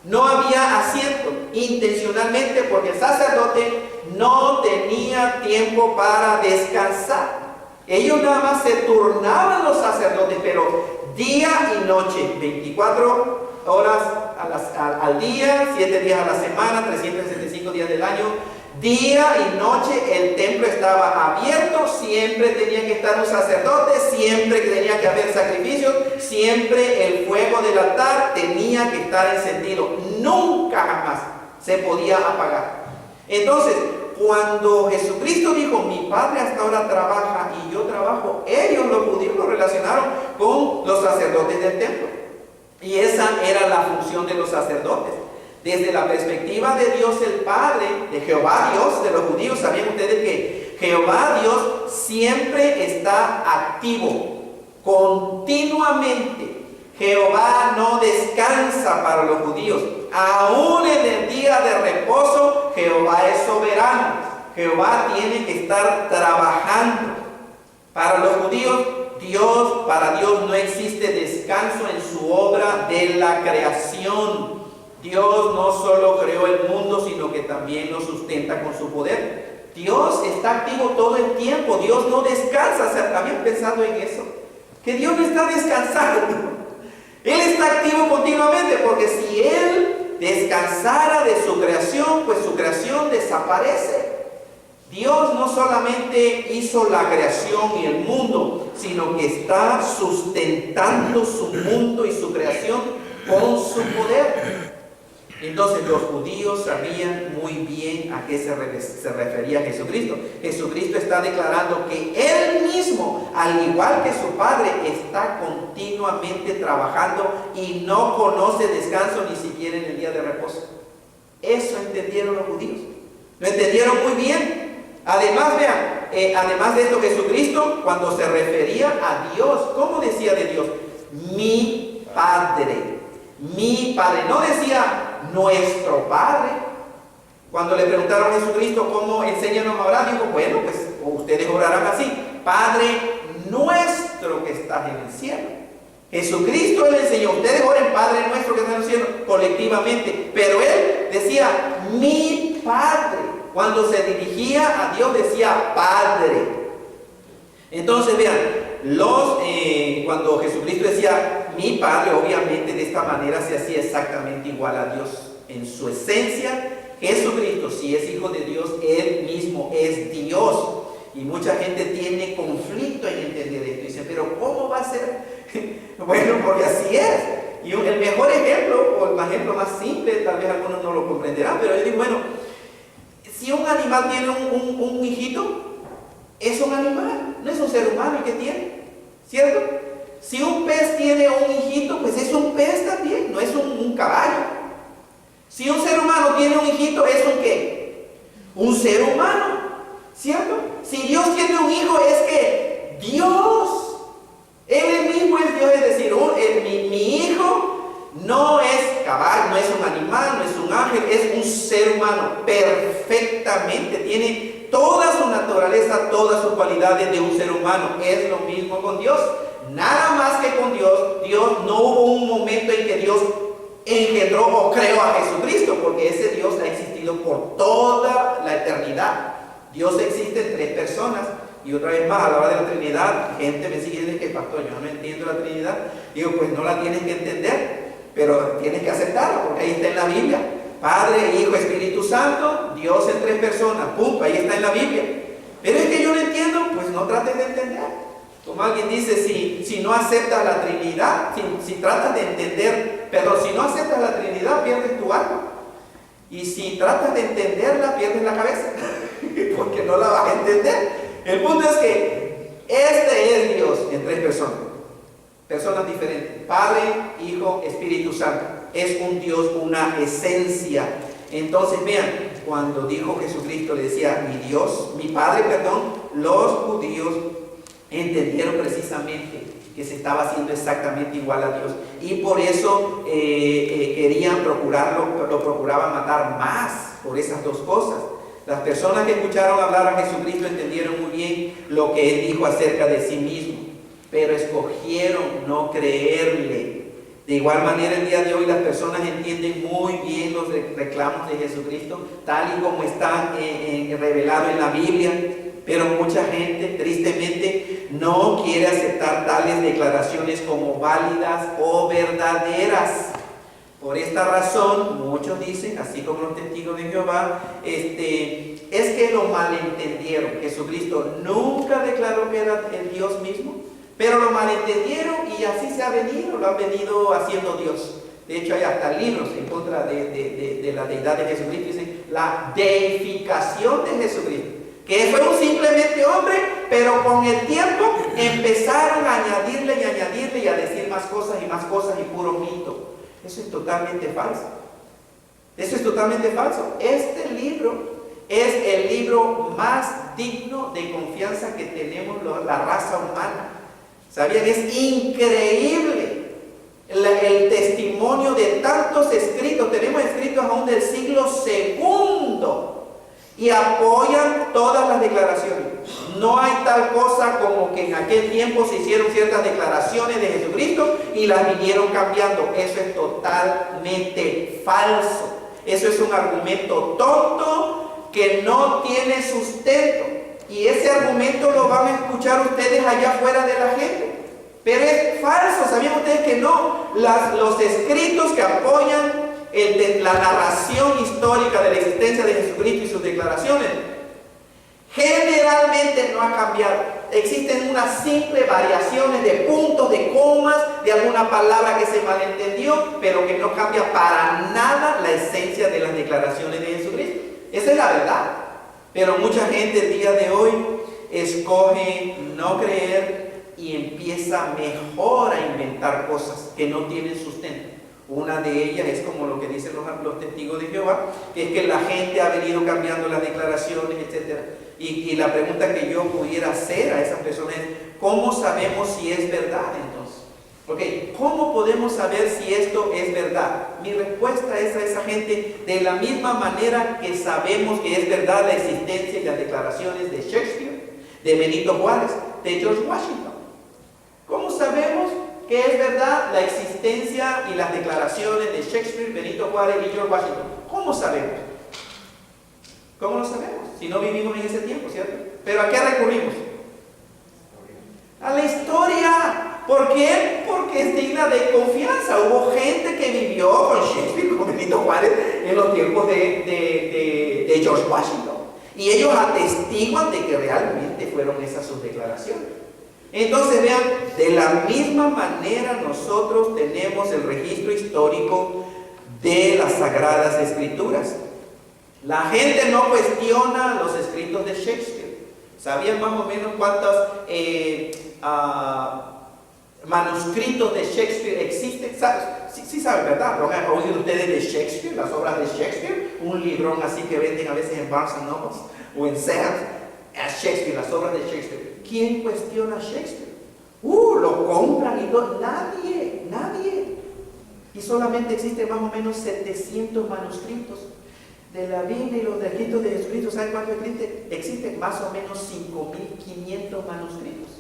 no había asiento, intencionalmente, porque el sacerdote no tenía tiempo para descansar. Ellos nada más se turnaban los sacerdotes, pero día y noche, 24 horas al día, 7 días a la semana, 365 días del año, día y noche el templo estaba abierto, siempre tenía que estar un sacerdote, siempre tenía que haber sacrificios, siempre el fuego del altar tenía que estar encendido, nunca jamás se podía apagar. Entonces, cuando Jesucristo dijo, mi Padre hasta ahora trabaja y yo trabajo, ellos, los judíos, lo relacionaron con los sacerdotes del templo. Y esa era la función de los sacerdotes. Desde la perspectiva de Dios el Padre, de Jehová Dios, de los judíos, ¿sabían ustedes que Jehová Dios siempre está activo, continuamente? Jehová no descansa para los judíos. Aún en el día de reposo, Jehová es soberano. Jehová tiene que estar trabajando. Para los judíos, para Dios no existe descanso en su obra de la creación. Dios no solo creó el mundo, sino que también lo sustenta con su poder. Dios está activo todo el tiempo. Dios no descansa. O sea, ¿habían pensado en eso? Que Dios no está descansando. Él está activo continuamente, porque si Él descansara de su creación, pues su creación desaparece. Dios no solamente hizo la creación y el mundo, sino que está sustentando su mundo y su creación con su poder. Entonces los judíos sabían muy bien a qué se refería Jesucristo. Jesucristo está declarando que Él mismo, al igual que su Padre, está continuamente trabajando y no conoce descanso ni siquiera en el día de reposo. Eso entendieron los judíos. Lo entendieron muy bien. Además, vean, además de esto, Jesucristo, cuando se refería a Dios, ¿cómo decía de Dios? Mi Padre. Mi Padre. No decía nuestro Padre. Cuando le preguntaron a Jesucristo cómo enséñanos a orar, dijo, bueno, pues ustedes orarán así: Padre nuestro que estás en el cielo. Jesucristo le enseñó, ustedes oren Padre nuestro que estás en el cielo, colectivamente, pero Él decía mi Padre. Cuando se dirigía a Dios decía Padre. Entonces vean, cuando Jesucristo decía mi Padre, obviamente de esta manera se hacía exactamente igual a Dios. En su esencia, Jesucristo, si es hijo de Dios, Él mismo es Dios. Y mucha gente tiene conflicto en entender esto. Dicen, pero ¿cómo va a ser? Bueno, porque así es. Y el mejor ejemplo, o el ejemplo más simple, tal vez algunos no lo comprenderán, pero yo digo, bueno, si un animal tiene un hijito, es un animal, no es un ser humano el que tiene, ¿cierto? Si un pez tiene un hijito, pues es un pez también, no es un caballo. Si un ser humano tiene un hijito, ¿es un qué? Un ser humano, ¿cierto? Si Dios tiene un hijo, es que Dios, Él mismo es Dios, es decir, mi hijo no es caballo, no es un animal, no es un ángel, es un ser humano perfectamente, tiene toda su naturaleza, todas sus cualidades de un ser humano. Es lo mismo con Dios, nada más que con Dios. Dios no hubo un momento en que Dios engendró o creó a Jesucristo, porque ese Dios ha existido por toda la eternidad. Dios existe en 3 personas. Y otra vez más, a la hora de la Trinidad, gente me sigue diciendo que pastor, yo no entiendo la Trinidad. Digo, pues no la tienes que entender, pero tienes que aceptarla, porque ahí está en la Biblia. Padre, Hijo, Espíritu Santo, Dios en 3 personas, punto, ahí está en la Biblia. Pero es que yo no entiendo, pues no trates de entender. Como alguien dice, si no aceptas la Trinidad, si tratas de entender, pero si no aceptas la Trinidad, pierdes tu alma. Y si tratas de entenderla, pierdes la cabeza, porque no la vas a entender. El punto es que este es Dios en tres personas. Personas diferentes. Padre, Hijo, Espíritu Santo. Es un Dios, una esencia. Entonces vean, cuando dijo Jesucristo, le decía, mi Dios, mi Padre, perdón, los judíos entendieron precisamente que se estaba haciendo exactamente igual a Dios. Y por eso querían procurarlo, lo procuraban matar más por esas dos cosas. Las personas que escucharon hablar a Jesucristo entendieron muy bien lo que Él dijo acerca de sí mismo, pero escogieron no creerle. De igual manera, el día de hoy las personas entienden muy bien los reclamos de Jesucristo, tal y como están revelados en la Biblia, pero mucha gente, tristemente, no quiere aceptar tales declaraciones como válidas o verdaderas. Por esta razón, muchos dicen, así como los testigos de Jehová, es que lo malentendieron. Jesucristo nunca declaró que era el Dios mismo, pero lo malentendieron y así se ha venido, lo han venido haciendo Dios. De hecho, hay hasta libros en contra de la deidad de Jesucristo. Dicen la deificación de Jesucristo, que fue un simplemente hombre, pero con el tiempo empezaron a añadirle y a decir más cosas y puro mito. Eso es totalmente falso. Eso es totalmente falso. Este libro es el libro más digno de confianza que tenemos la raza humana. ¿Sabían? Es increíble el testimonio de tantos escritos. Tenemos escritos aún del siglo II y apoyan todas las declaraciones. No hay tal cosa como que en aquel tiempo se hicieron ciertas declaraciones de Jesucristo y las vinieron cambiando. Eso es totalmente falso. Eso es un argumento tonto que no tiene sustento. Y ese argumento lo van a escuchar ustedes allá afuera de la gente. Pero es falso. ¿Sabían ustedes que no? Los escritos que apoyan la narración histórica de la existencia de Jesucristo y sus declaraciones generalmente no ha cambiado. Existen unas simples variaciones de puntos, de comas, de alguna palabra que se malentendió, pero que no cambia para nada la esencia de las declaraciones de Jesucristo. Esa es la verdad. Pero mucha gente el día de hoy escoge no creer y empieza mejor a inventar cosas que no tienen sustento. Una de ellas es como lo que dicen los testigos de Jehová, que es que la gente ha venido cambiando las declaraciones, etc. Y la pregunta que yo pudiera hacer a esas personas es, ¿cómo sabemos si es verdad entonces? Okay, ¿cómo podemos saber si esto es verdad? Mi respuesta es a esa gente de la misma manera que sabemos que es verdad la existencia y las declaraciones de Shakespeare, de Benito Juárez, de George Washington. ¿Cómo sabemos que es verdad la existencia y las declaraciones de Shakespeare, Benito Juárez y George Washington? ¿Cómo sabemos? ¿Cómo lo sabemos? Si no vivimos en ese tiempo, ¿cierto? ¿Pero a qué recurrimos? A la historia. ¿Por qué? Porque es digna de confianza. Hubo gente que vivió con Shakespeare, con Benito Juárez, en los tiempos de George Washington. Y ellos atestiguan de que realmente fueron esas sus declaraciones. Entonces vean, de la misma manera nosotros tenemos el registro histórico de las Sagradas Escrituras. La gente no cuestiona los escritos de Shakespeare. ¿Sabían más o menos cuántos manuscritos de Shakespeare existen? Sí saben, ¿verdad? ¿No han oído ustedes de Shakespeare, las obras de Shakespeare? Un librón así que venden a veces en Barnes & Noble o en Sears. A Shakespeare, las obras de Shakespeare. ¿Quién cuestiona a Shakespeare? Lo compran y todo. Nadie. Y solamente existen más o menos 700 manuscritos de la Biblia y los escritos de Jesucristo. ¿Saben cuántos existen? Existen más o menos 5.500 manuscritos.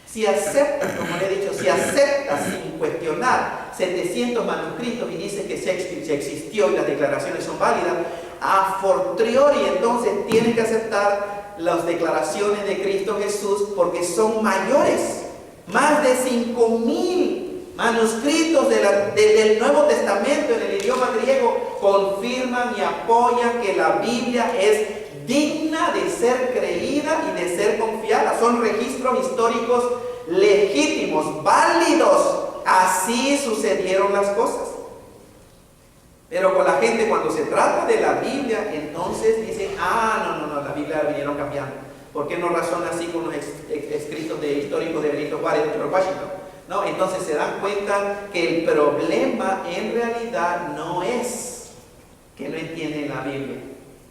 Si aceptas, como le he dicho, si aceptas sin cuestionar 700 manuscritos y dices que Shakespeare existió y las declaraciones son válidas, a fortiori entonces tienes que aceptar las declaraciones de Cristo Jesús porque son mayores. Más de 5.000 manuscritos del Nuevo Testamento en el idioma griego confirman y apoyan que la Biblia es digna de ser creída y de ser confiada. Son registros históricos legítimos, válidos. Así sucedieron las cosas. Pero con la gente gente cuando se trata de la Biblia, entonces dice, no, la Biblia la vinieron cambiando. ¿Por qué no razona así con los escritos históricos de Benito Juárez y George Washington? No, entonces se dan cuenta que el problema en realidad no es que no entienden la Biblia.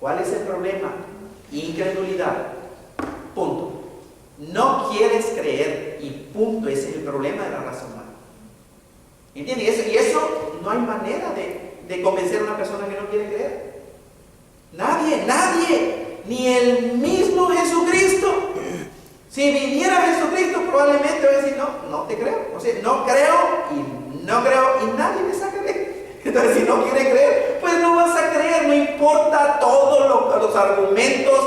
¿Cuál es el problema? Incredulidad. Punto. No quieres creer y punto. Ese es el problema de la raza humana. ¿Entiendes? Y eso no hay manera de convencer a una persona que no quiere creer. Nadie, ni el mismo Jesucristo. Si viniera Jesucristo, probablemente va a decir, no te creo. O sea, no creo y nadie me saca de él. Entonces, si no quiere creer, pues no vas a creer, no importa todos los argumentos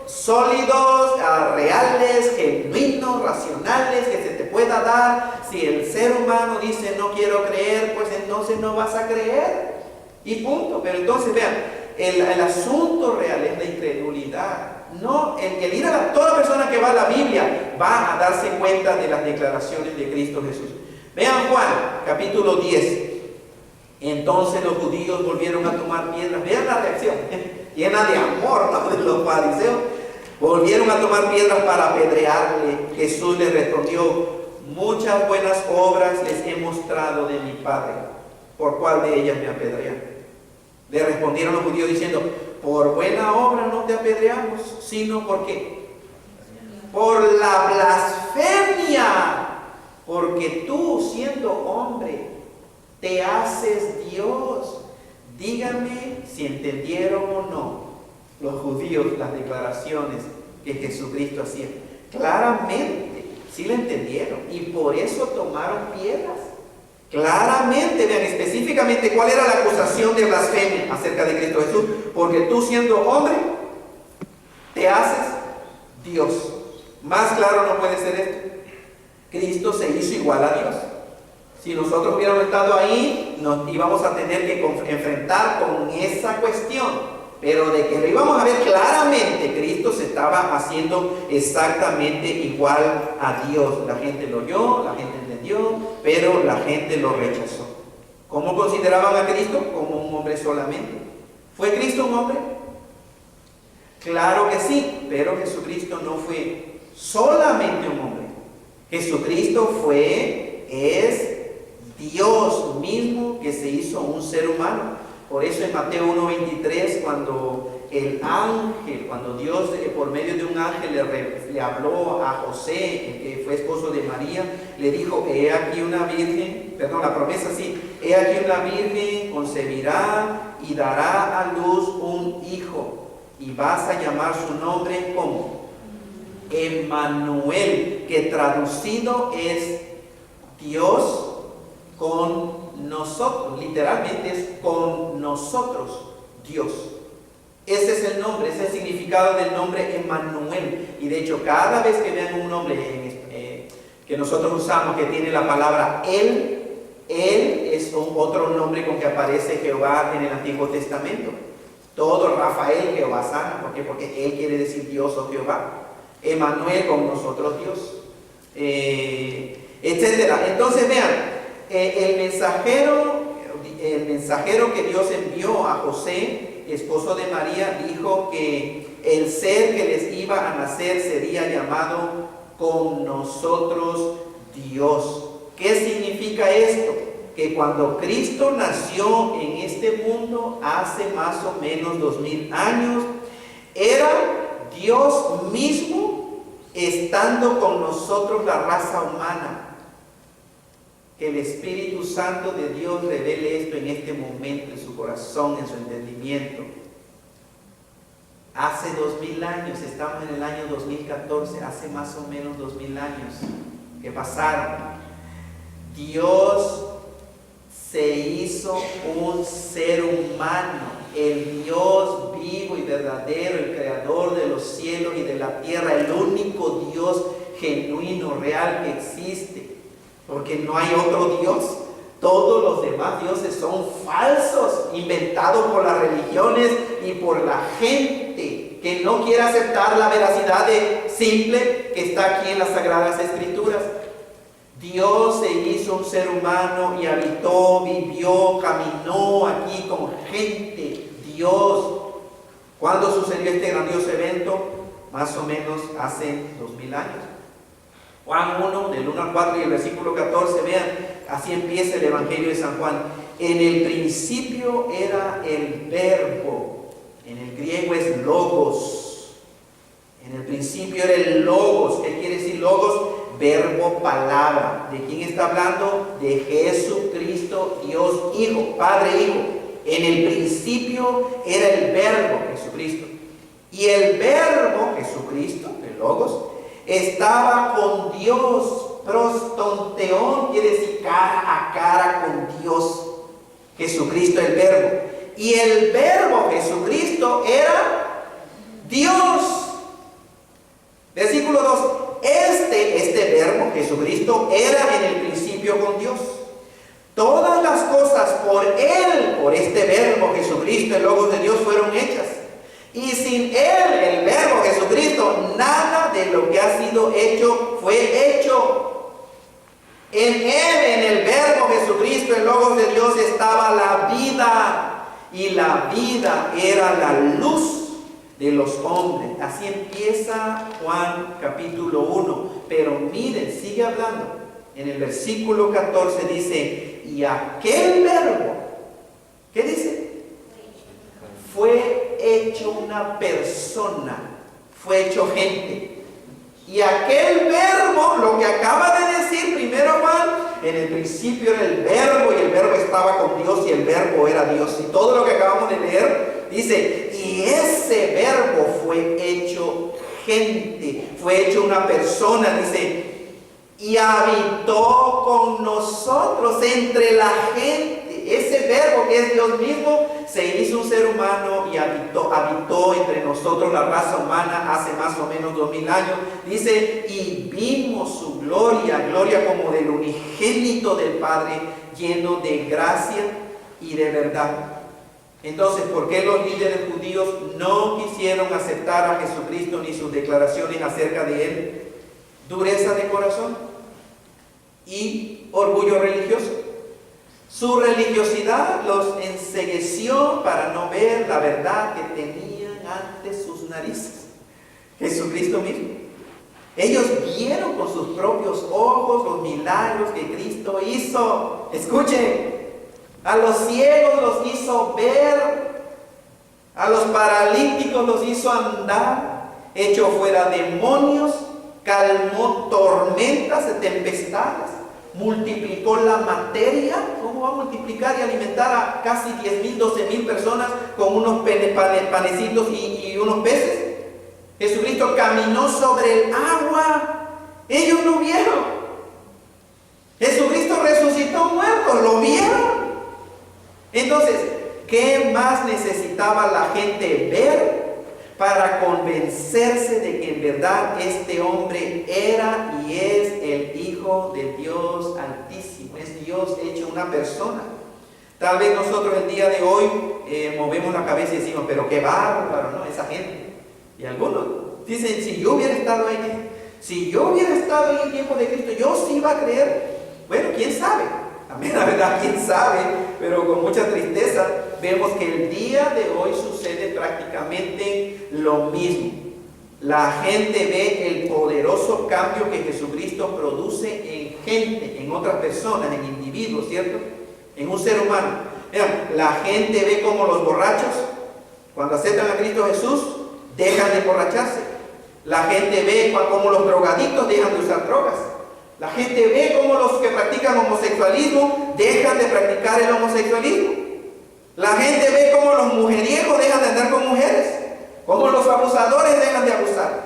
sólidos, reales, genuinos, racionales que se te pueda dar. Si el ser humano dice no quiero creer, pues entonces no vas a creer y punto. Pero entonces vean, el asunto real es la incredulidad. No, el ir a toda persona que va a la Biblia va a darse cuenta de las declaraciones de Cristo Jesús. Vean Juan capítulo 10. Entonces los judíos volvieron a tomar piedras. Vean la reacción llena de amor, ¿no?, de los fariseos. Volvieron a tomar piedras para apedrearle. Jesús les respondió: muchas buenas obras les he mostrado de mi Padre. ¿Por cuál de ellas me apedrean? Le respondieron los judíos diciendo: por buena obra no te apedreamos, sino ¿por qué? Por la blasfemia. Porque tú, siendo hombre, te haces Dios. Díganme si entendieron o no los judíos las declaraciones que Jesucristo hacía. Claramente, sí la entendieron y por eso tomaron piedras. Claramente, vean específicamente cuál era la acusación de blasfemia acerca de Cristo Jesús. Porque tú, siendo hombre, te haces Dios. Más claro no puede ser esto. Cristo se hizo igual a Dios. Si nosotros hubiéramos estado ahí, nos íbamos a tener que enfrentar con esa cuestión. Pero de que lo íbamos a ver claramente, Cristo se estaba haciendo exactamente igual a Dios. La gente lo oyó, la gente entendió, pero la gente lo rechazó. ¿Cómo consideraban a Cristo? Como un hombre solamente. ¿Fue Cristo un hombre? Claro que sí, pero Jesucristo no fue solamente un hombre. Jesucristo es Dios mismo que se hizo un ser humano. Por eso en Mateo 1:23, cuando Dios por medio de un ángel le habló a José, que fue esposo de María, le dijo: he aquí una virgen, la promesa sí, he aquí una virgen concebirá y dará a luz un hijo, y vas a llamar su nombre como Emmanuel, que traducido es Dios con nosotros. Literalmente es con nosotros, Dios. Ese es el nombre, ese es el significado del nombre Emmanuel. Y de hecho, cada vez que vean un nombre que nosotros usamos que tiene la palabra Él es otro nombre con que aparece Jehová en el Antiguo Testamento. Todo Rafael, Jehová sana. ¿Por qué? Porque Él quiere decir Dios o Jehová. Emmanuel, con nosotros Dios, etcétera. Entonces vean, el mensajero que Dios envió a José, esposo de María, dijo que el ser que les iba a nacer sería llamado con nosotros Dios. ¿Qué significa esto? Que cuando Cristo nació en este mundo hace más o menos 2000 años, era Dios mismo estando con nosotros, la raza humana. Que el Espíritu Santo de Dios revele esto en este momento, en su corazón, en su entendimiento. Hace 2000 años, estamos en el año 2014, hace más o menos 2000 años que pasaron. Dios se hizo un ser humano, el Dios vivo y verdadero, el creador de los cielos y de la tierra, el único Dios genuino, real que existe, porque no hay otro Dios. Todos los demás dioses son falsos, inventados por las religiones y por la gente que no quiere aceptar la veracidad simple que está aquí en las Sagradas Escrituras. Dios se hizo un ser humano y habitó, vivió, caminó aquí con gente. Dios. ¿Cuándo sucedió este grandioso evento? Más o menos hace 2000 años. Juan 1, del 1 al 4 y el versículo 14, vean, así empieza el Evangelio de San Juan. En el principio era el verbo, en el griego es logos. En el principio era el logos. ¿Qué quiere decir logos? Verbo, palabra. ¿De quién está hablando? De Jesucristo, Dios Hijo, Padre Hijo. En el principio era el verbo, Jesucristo. Y el verbo, Jesucristo, el logos, estaba con Dios. Prostonteón quiere decir cara a cara con Dios. Jesucristo el verbo. Y el verbo Jesucristo era Dios. Versículo 2. Este verbo Jesucristo era en el principio con Dios. Todas las cosas por Él, por este verbo Jesucristo, el Logos de Dios, fueron hechas. Y sin Él, el verbo Jesucristo, nada de lo que ha sido hecho fue hecho. En Él, en el verbo Jesucristo, el Logos de Dios, estaba la vida. Y la vida era la luz de los hombres. Así empieza Juan capítulo 1. Pero miren, sigue hablando. En el versículo 14 dice, y aquel verbo, ¿qué dice? Fue hecho una persona, fue hecho gente. Y aquel verbo, lo que acaba de decir primero Juan, en el principio era el verbo y el verbo estaba con Dios y el verbo era Dios. Y todo lo que acabamos de leer dice, y ese verbo fue hecho gente, fue hecho una persona, dice, y habitó con nosotros entre la gente. Ese verbo que es Dios mismo se hizo un ser humano y habitó entre nosotros, la raza humana, hace más o menos 2000 años. Dice, y vimos su gloria, gloria como del unigénito del Padre, lleno de gracia y de verdad. Entonces, ¿por qué los líderes judíos no quisieron aceptar a Jesucristo ni sus declaraciones acerca de Él? Dureza de corazón y orgullo religioso. Su religiosidad los encegueció para no ver la verdad que tenían ante sus narices. Jesucristo mismo. Ellos vieron con sus propios ojos los milagros que Cristo hizo. Escuchen, a los ciegos los hizo ver, a los paralíticos los hizo andar, echó fuera demonios, calmó tormentas de tempestades, multiplicó la materia. ¿Cómo va a multiplicar y alimentar a casi 10,000, 12,000 personas con unos panecitos y unos peces? Jesucristo caminó sobre el agua. Ellos lo vieron. Jesucristo resucitó muertos. ¿Lo vieron? Entonces, ¿qué más necesitaba la gente ver para convencerse de que en verdad este hombre era y es el Hijo de Dios Altísimo? Es Dios hecho una persona. Tal vez nosotros el día de hoy movemos la cabeza y decimos, pero qué bárbaro, ¿no? Esa gente. Y algunos dicen, si yo hubiera estado ahí, si yo hubiera estado ahí en el tiempo de Cristo, yo sí iba a creer. Bueno, quién sabe. Amén, la verdad, quién sabe, pero con mucha tristeza vemos que el día de hoy sucede prácticamente lo mismo. La gente ve el poderoso cambio que Jesucristo produce en gente, en otras personas, en individuos, ¿cierto? En un ser humano. Vean, la gente ve como los borrachos, cuando aceptan a Cristo Jesús, dejan de emborracharse. La gente ve como los drogadictos dejan de usar drogas. La gente ve cómo los que practican homosexualismo dejan de practicar el homosexualismo. La gente ve cómo los mujeriegos dejan de andar con mujeres, cómo los abusadores dejan de abusar.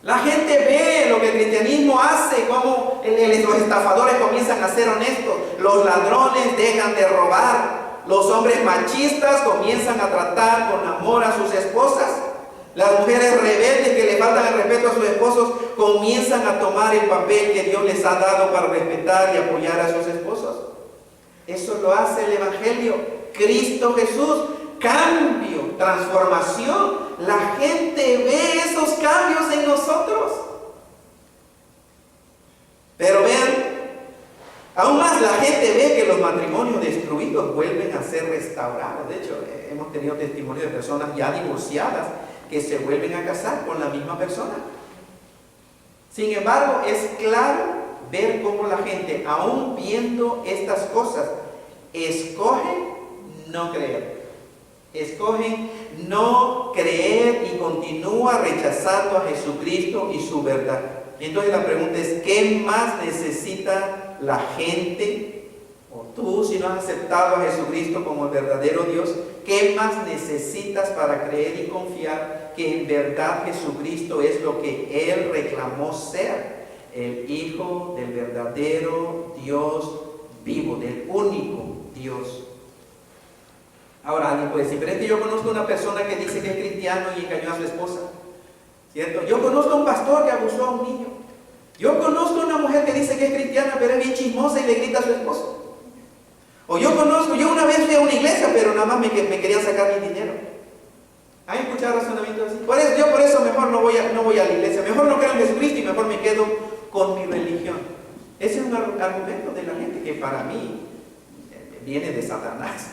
La gente ve lo que el cristianismo hace, cómo los estafadores comienzan a ser honestos, los ladrones dejan de robar, los hombres machistas comienzan a tratar con amor a sus esposas. Las mujeres rebeldes que le faltan el respeto a sus esposos comienzan a tomar el papel que Dios les ha dado para respetar y apoyar a sus esposos. Eso lo hace el Evangelio. Cristo Jesús, cambio, transformación. La gente ve esos cambios en nosotros. Pero vean Aún más, la gente ve que los matrimonios destruidos vuelven a ser restaurados. De hecho, hemos tenido testimonio de personas ya divorciadas que se vuelven a casar con la misma persona. Sin embargo, es claro ver cómo la gente, aún viendo estas cosas, escoge no creer. Escogen no creer y continúa rechazando a Jesucristo y su verdad. Entonces la pregunta es, ¿qué más necesita la gente? O tú, si no has aceptado a Jesucristo como el verdadero Dios, ¿qué más necesitas para creer y confiar que en verdad Jesucristo es lo que Él reclamó ser? El Hijo del verdadero Dios vivo, del único Dios. Ahora alguien puede decir, pero es que yo conozco una persona que dice que es cristiano y engañó a su esposa, ¿cierto? Yo conozco a un pastor que abusó a un niño. Yo conozco a una mujer que dice que es cristiana, pero es bien chismosa y le grita a su esposo. O yo una vez fui a una iglesia, pero nada más me querían sacar mi dinero. ¿Han escuchado razonamientos así? Yo por eso mejor no voy a la iglesia, mejor no creo en Jesucristo y mejor me quedo con mi religión. Ese es un argumento de la gente que para mí viene de Satanás.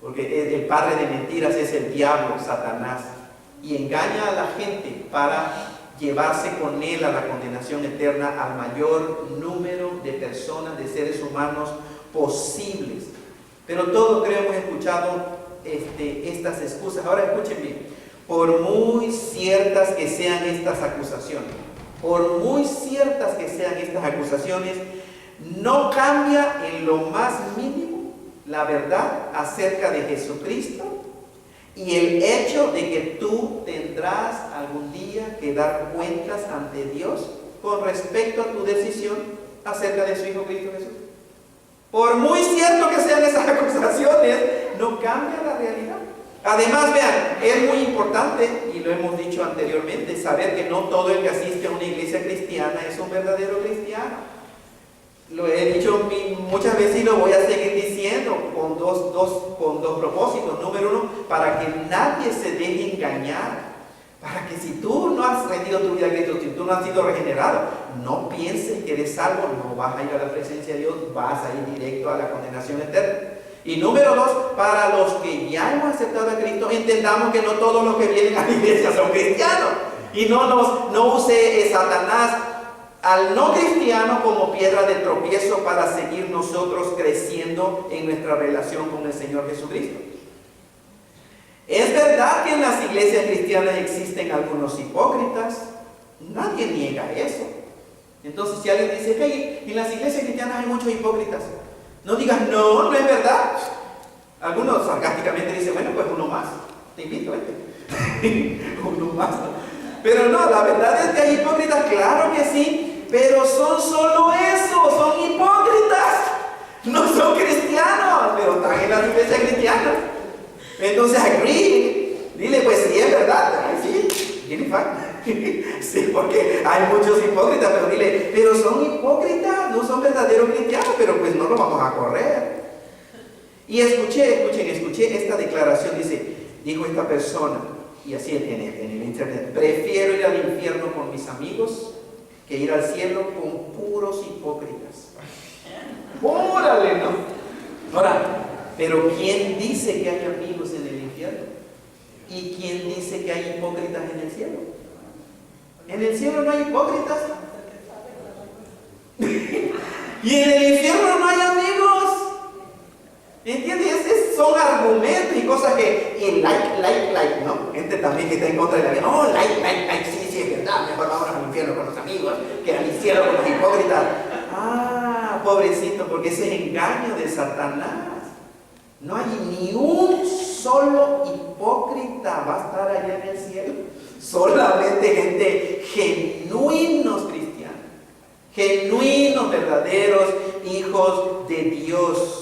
Porque el padre de mentiras es el diablo, Satanás, y engaña a la gente para llevarse con él a la condenación eterna al mayor número de personas, de seres humanos posibles. Pero todos creo hemos escuchado estas excusas. Ahora escuchen bien, por muy ciertas que sean estas acusaciones, no cambia en lo más mínimo la verdad acerca de Jesucristo y el hecho de que tú tendrás algún día que dar cuentas ante Dios con respecto a tu decisión acerca de su Hijo Cristo Jesús. Por muy cierto que sean esas acusaciones, no cambia la realidad. Además, vean, es muy importante, y lo hemos dicho anteriormente, saber que no todo el que asiste a una iglesia cristiana es un verdadero cristiano. Lo he dicho muchas veces y lo voy a seguir diciendo con dos propósitos. Número uno, para que nadie se deje engañar. Para que si tú no has rendido tu vida a Cristo, si tú no has sido regenerado, no pienses que eres salvo, no vas a ir a la presencia de Dios, vas a ir directo a la condenación eterna. Y número dos, para los que ya hemos aceptado a Cristo, entendamos que no todos los que vienen a la iglesia son cristianos. Y no use Satanás al no cristiano como piedra de tropiezo para seguir nosotros creciendo en nuestra relación con el Señor Jesucristo. Es verdad que en las iglesias cristianas existen algunos hipócritas, nadie niega eso. Entonces si alguien dice que en las iglesias cristianas hay muchos hipócritas, no digas no es verdad. Algunos sarcásticamente dicen, bueno, pues uno más, te invito a uno más, ¿no? Pero no, la verdad es que hay hipócritas, claro que sí, pero son solo eso, son hipócritas, no son cristianos, pero están en las iglesias cristianas. Entonces, dile, pues sí, es verdad, sí, tiene falta. Sí, porque hay muchos hipócritas, pero dile, pero son hipócritas, no son verdaderos cristianos, pero pues no lo vamos a correr. Y escuché esta declaración, dijo esta persona, y así en el internet, prefiero ir al infierno con mis amigos que ir al cielo con puros hipócritas. ¡Órale, no! Ahora, pero ¿quién dice que hay amigos en el infierno? ¿Y quién dice que hay hipócritas en el cielo? En el cielo no hay hipócritas. Y en el infierno no hay amigos. ¿Entiendes? Son argumentos y cosas que, y like, ¿no? Gente también que está en contra de la vida. No, like, sí, es verdad. Mejor vamos al infierno con los amigos que al cielo con los hipócritas. Ah, pobrecito, porque ese es engaño de Satanás. No hay ni un solo hipócrita va a estar allá en el cielo. Solamente gente genuinos cristianos, genuinos verdaderos hijos de Dios.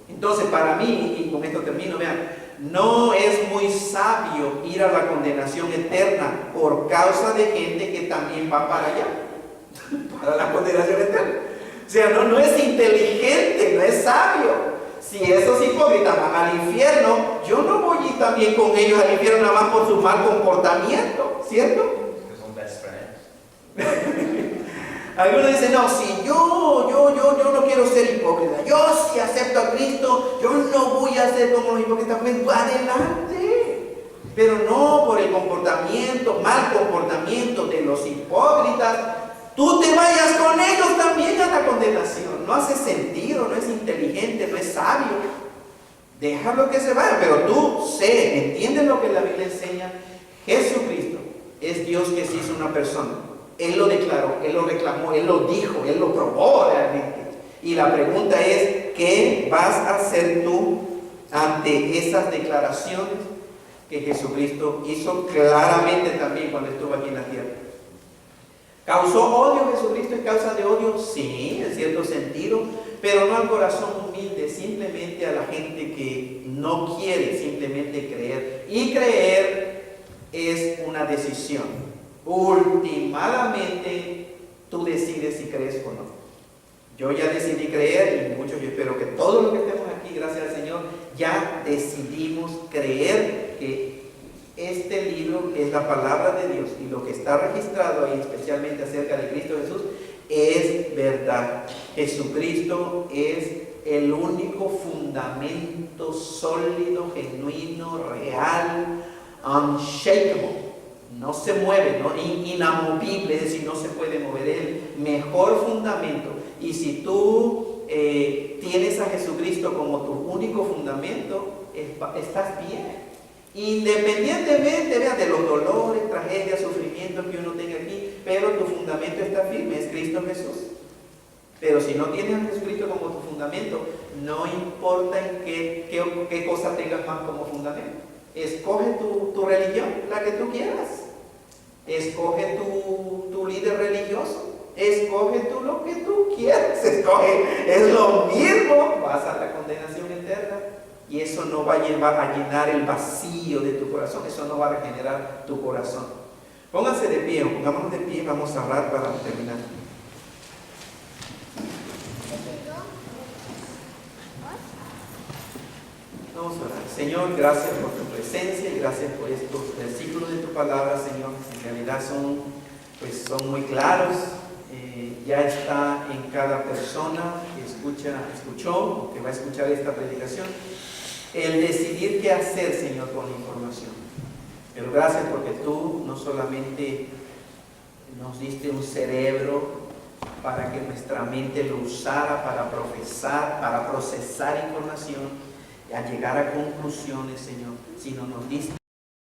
Entonces para mí, y con esto termino, vean, no es muy sabio ir a la condenación eterna por causa de gente que también va para allá, para la condenación eterna. O sea, no es inteligente, no es sabio. Si esos hipócritas van al infierno, yo no voy a ir también con ellos al infierno nada más por su mal comportamiento, ¿cierto? Que son best friends. Algunos dicen, no, si yo no quiero ser hipócrita. Yo si acepto a Cristo, yo no voy a ser como los hipócritas. Pues adelante. Pero no por el comportamiento, mal comportamiento de los hipócritas, tú te vayas con ellos también a la condenación. No hace sentido, no es inteligente, no es sabio. Déjalo que se vaya, pero tú entiendes lo que la Biblia enseña. Jesucristo es Dios que se hizo una persona. Él lo declaró, Él lo reclamó, Él lo dijo, Él lo probó realmente. Y la pregunta es, ¿qué vas a hacer tú ante esas declaraciones que Jesucristo hizo claramente también cuando estuvo aquí en la tierra? ¿Causó odio Jesucristo? ¿Es causa de odio? Sí, en cierto sentido, pero no al corazón humilde, simplemente a la gente que no quiere simplemente creer. Y creer es una decisión. Últimamente tú decides si crees o no. Yo ya decidí creer, y muchos, yo espero que todos los que estemos aquí, gracias al Señor, ya decidimos creer que este libro es la palabra de Dios y lo que está registrado ahí, especialmente acerca de Cristo Jesús, es verdad. Jesucristo es el único fundamento sólido, genuino, real, unshakable. No se mueve, ¿no? Inamovible, es decir, no se puede mover, el mejor fundamento. Y si tú tienes a Jesucristo como tu único fundamento, estás bien. Independientemente de los dolores, tragedias, sufrimientos que uno tenga aquí, pero tu fundamento está firme, es Cristo Jesús. Pero si no tienes a Jesucristo como tu fundamento, no importa en qué cosa tengas más como fundamento. Escoge tu religión, la que tú quieras. Escoge tu líder religioso. Escoge tú lo que tú quieras. Escoge, es lo mismo. Vas a la condenación eterna. Y eso no va a llenar el vacío de tu corazón. Eso no va a regenerar tu corazón. Pónganse de pie, pongámonos de pie. Vamos a orar para terminar. Vamos a orar. Señor, gracias por tu presencia y gracias por estos versículos de tu palabra, Señor. En realidad son muy claros. Ya está en cada persona que escuchó o que va a escuchar esta predicación, el decidir qué hacer, Señor, con la información. Pero gracias porque tú no solamente nos diste un cerebro para que nuestra mente lo usara para procesar información, a llegar a conclusiones, Señor, sino nos diste